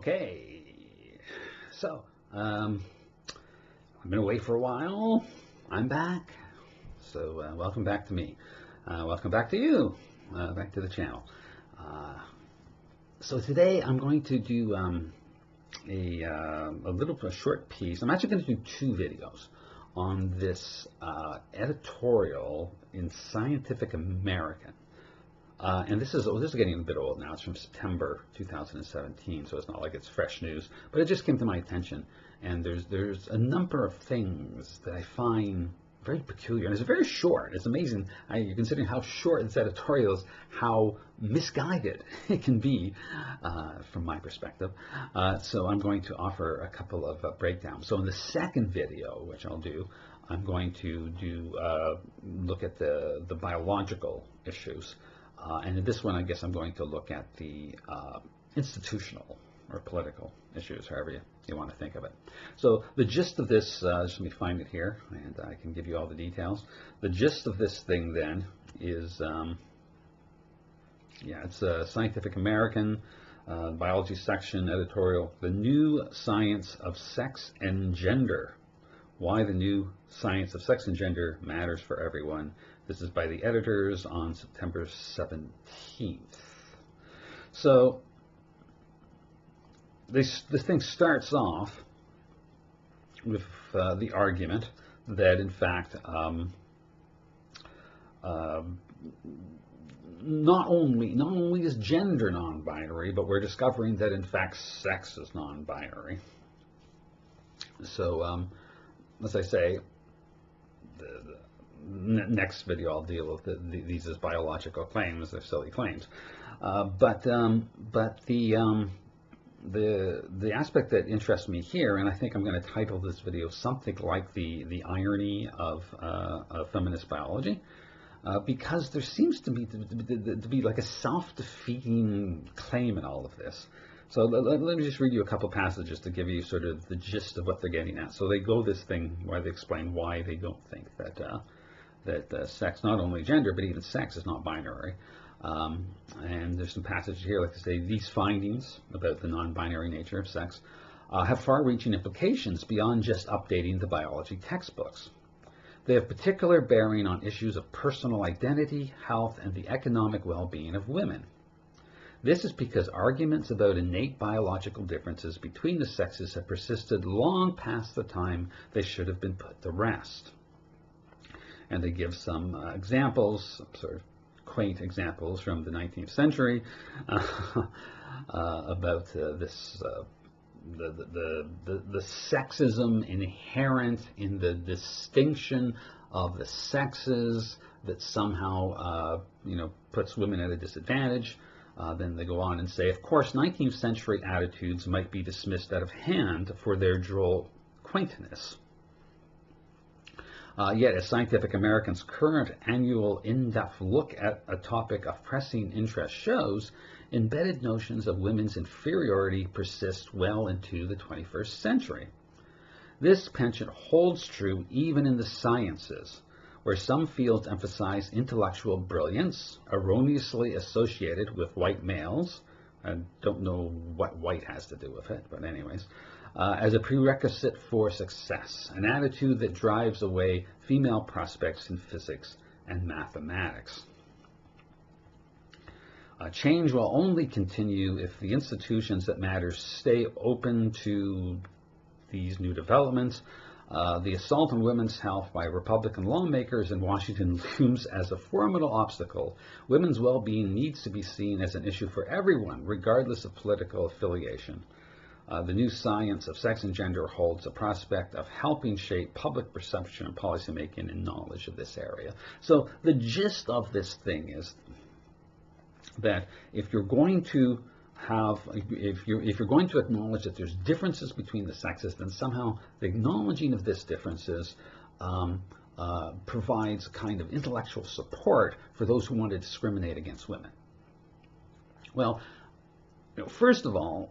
Okay, so I've been away for a while. I'm back. So welcome back to me. Welcome back to you. Back to the channel. So today I'm going to do a short piece. I'm actually going to do two videos on this editorial in Scientific American. And this is getting a bit old now. It's from September 2017, so it's not like it's fresh news. But it just came to my attention, and there's a number of things that I find very peculiar. And it's very short. It's amazing. You're considering how short this editorial is, how misguided it can be from my perspective. So I'm going to offer a couple of breakdowns. So in the second video, which I'll do, I'm going to look at the biological issues. And in this one, I guess I'm going to look at the institutional or political issues, however you want to think of it. So the gist of this, just let me find it here, and I can give you all the details. The gist of this thing then is, it's a Scientific American biology section editorial, The New Science of Sex and Gender. Why the New Science of Sex and Gender Matters for Everyone. This is by the editors on September 17th. So this thing starts off with the argument that, in fact, not only is gender non-binary, but we're discovering that, in fact, sex is non-binary. So, as I say, the next video I'll deal with these as biological claims. They're silly claims, but the aspect that interests me here, and I think I'm going to title this video something like the irony of feminist biology, because there seems to be like a self-defeating claim in all of this. So let me just read you a couple passages to give you sort of the gist of what they're getting at. So they go this thing where they explain why they don't think that sex, not only gender, but even sex, is not binary. And there's some passages here, like to say, these findings about the non-binary nature of sex have far-reaching implications beyond just updating the biology textbooks. They have particular bearing on issues of personal identity, health, and the economic well-being of women. This is because arguments about innate biological differences between the sexes have persisted long past the time they should have been put to rest. And they give some examples, some sort of quaint examples from the 19th century about this, the sexism inherent in the distinction of the sexes that somehow puts women at a disadvantage. Then they go on and say, of course, 19th century attitudes might be dismissed out of hand for their droll quaintness. Yet, as Scientific American's current annual in-depth look at a topic of pressing interest shows, embedded notions of women's inferiority persist well into the 21st century. This penchant holds true even in the sciences, where some fields emphasize intellectual brilliance, erroneously associated with white males. I don't know what white has to do with it, but anyways, as a prerequisite for success, an attitude that drives away female prospects in physics and mathematics. Change will only continue if the institutions that matter stay open to these new developments. The assault on women's health by Republican lawmakers in Washington looms as a formidable obstacle. Women's well-being needs to be seen as an issue for everyone, regardless of political affiliation. The New Science of Sex and Gender holds a prospect of helping shape public perception and policymaking and knowledge of this area. So the gist of this thing is that if you're going to if you're going to acknowledge that there's differences between the sexes, then somehow the acknowledging of this differences provides kind of intellectual support for those who want to discriminate against women. Well, first of all,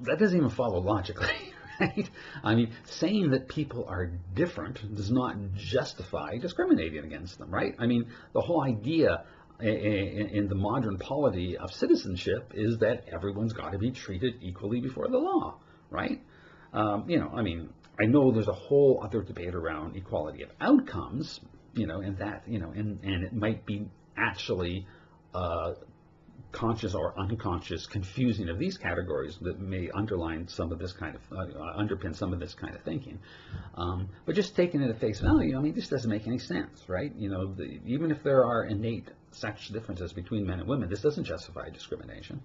that doesn't even follow logically, right? I mean, saying that people are different does not justify discriminating against them, right? I mean, the whole idea in the modern polity of citizenship is that everyone's got to be treated equally before the law, right? I mean, I know there's a whole other debate around equality of outcomes, and that, and it might be actually conscious or unconscious confusing of these categories that may underline some of this kind of underpin some of this kind of thinking, but just taking it at face value, I mean, this doesn't make any sense, right? Even if there are innate sex differences between men and women, this doesn't justify discrimination.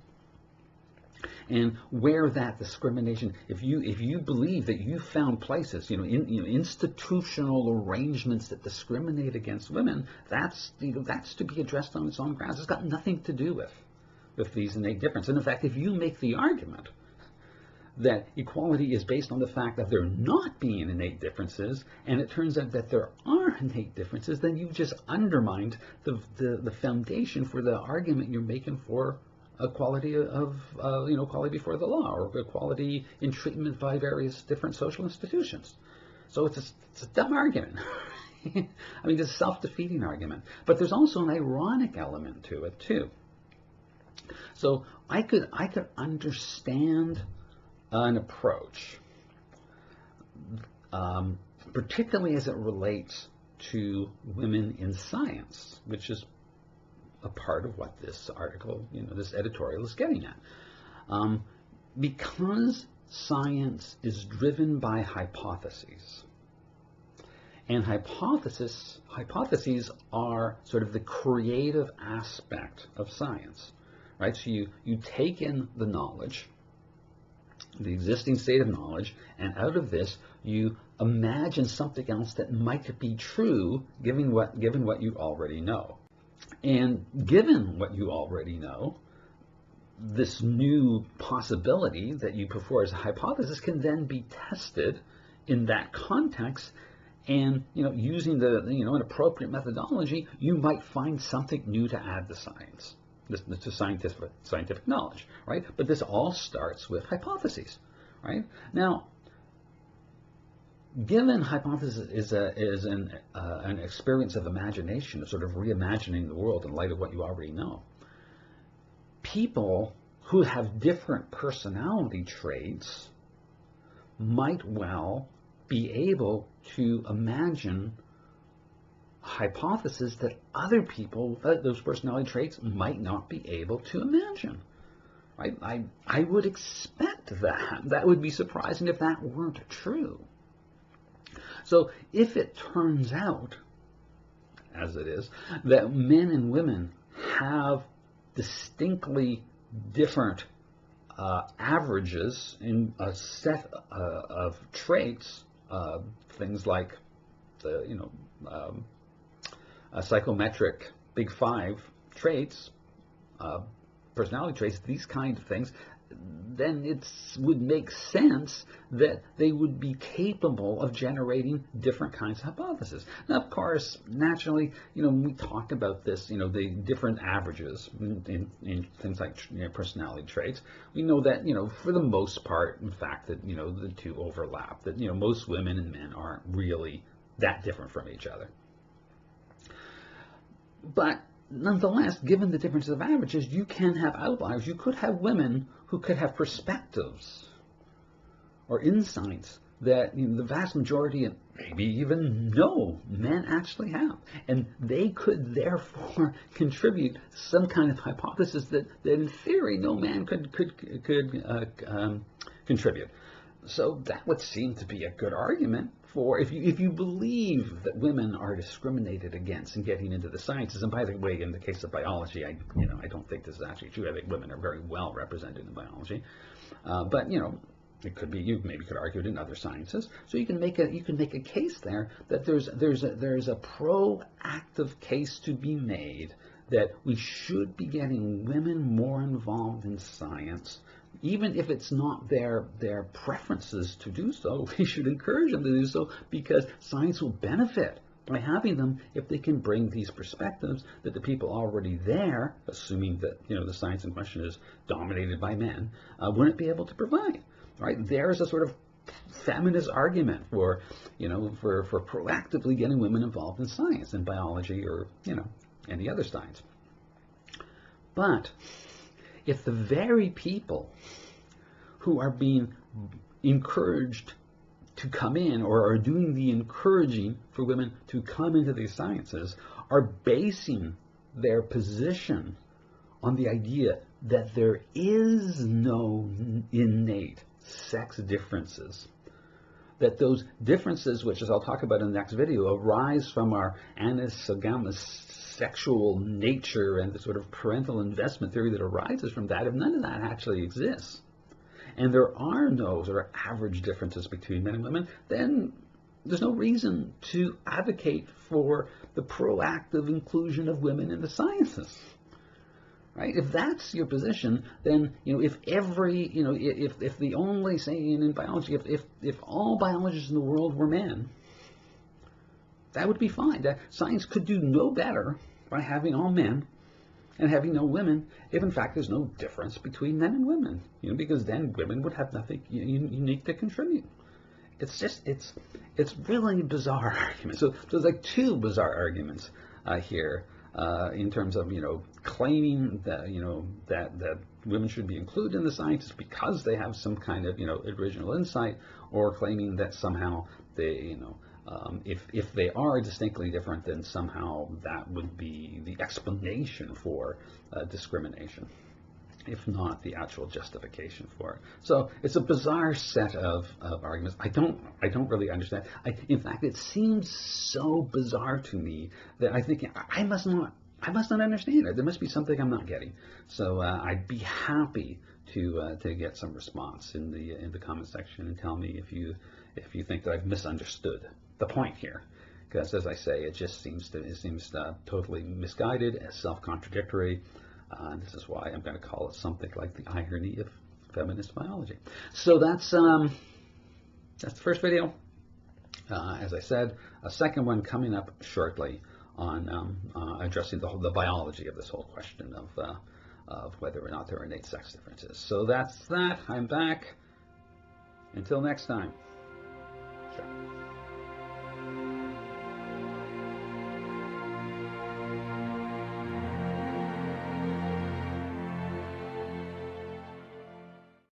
And where that discrimination, if you believe that you found places, institutional arrangements that discriminate against women, that's to be addressed on its own grounds. It's got nothing to do with these innate differences. And in fact, if you make the argument that equality is based on the fact that there not being innate differences, and it turns out that there are innate differences, then you've just undermined the foundation for the argument you're making for equality of equality before the law, or equality in treatment by various different social institutions. So it's a dumb argument. I mean, it's a self-defeating argument. But there's also an ironic element to it too. So I could understand an approach, particularly as it relates to women in science, which is a part of what this article, this editorial is getting at. Because science is driven by hypotheses, and hypotheses are sort of the creative aspect of science, right? So you take in the knowledge, the existing state of knowledge, and out of this you imagine something else that might be true given what you already know. And given what you already know, this new possibility that you put forward as a hypothesis can then be tested in that context, and using an appropriate methodology, you might find something new to add to science, to scientific knowledge, right? But this all starts with hypotheses, right? Now, given hypothesis is an experience of imagination, of sort of reimagining the world in light of what you already know, people who have different personality traits might well be able to imagine hypotheses that other people with those personality traits might not be able to imagine. Right? I would expect that. That would be surprising if that weren't true. So if it turns out, as it is, that men and women have distinctly different averages in a set of traits, things like the psychometric Big Five traits, personality traits, these kinds of things, then it would make sense that they would be capable of generating different kinds of hypotheses. Now, of course, naturally, when we talk about this, the different averages in things like personality traits, we know that, for the most part, in fact, that, the two overlap, that, most women and men aren't really that different from each other. But nonetheless, given the differences of averages, you can have outliers. You could have women who could have perspectives or insights that the vast majority, and maybe even no men actually have. And they could therefore contribute some kind of hypothesis that in theory no man could contribute. So that would seem to be a good argument for, if you believe that women are discriminated against in getting into the sciences. And by the way, in the case of biology, I don't think this is actually true. I think women are very well represented in biology, but it could be, you maybe could argue it in other sciences. So you can make a case there that there's a proactive case to be made that we should be getting women more involved in science. Even if it's not their preferences to do so, we should encourage them to do so, because science will benefit by having them if they can bring these perspectives that the people already there, assuming that the science in question is dominated by men, wouldn't be able to provide. Right? There's a sort of feminist argument for proactively getting women involved in science, in biology, or any other science. But if the very people who are being encouraged to come in, or are doing the encouraging for women to come into these sciences, are basing their position on the idea that there is no innate sex differences, that those differences, which, as I'll talk about in the next video, arise from our anisogamous sexual nature and the sort of parental investment theory that arises from that, if none of that actually exists, and there are no sort of average differences between men and women, then there's no reason to advocate for the proactive inclusion of women in the sciences. Right? If that's your position, then if every if the only saying in biology, if all biologists in the world were men, that would be fine. That science could do no better by having all men and having no women, if in fact there's no difference between men and women, because then women would have nothing unique to contribute. It's just it's really bizarre argument. So there's like two bizarre arguments here in terms of claiming that that women should be included in the sciences because they have some kind of original insight, or claiming that somehow they if they are distinctly different, then somehow that would be the explanation for discrimination, if not the actual justification for it. So it's a bizarre set of arguments. I don't really understand. In fact, it seems so bizarre to me that I think I must not understand it. There must be something I'm not getting. So I'd be happy to get some response in the comment section, and tell me if you think that I've misunderstood the point here, because as I say, it seems totally misguided, self-contradictory. This is why I'm going to call it something like the irony of feminist biology. So that's the first video. As I said, a second one coming up shortly on addressing the biology of this whole question of whether or not there are innate sex differences. So that's that. I'm back. Until next time.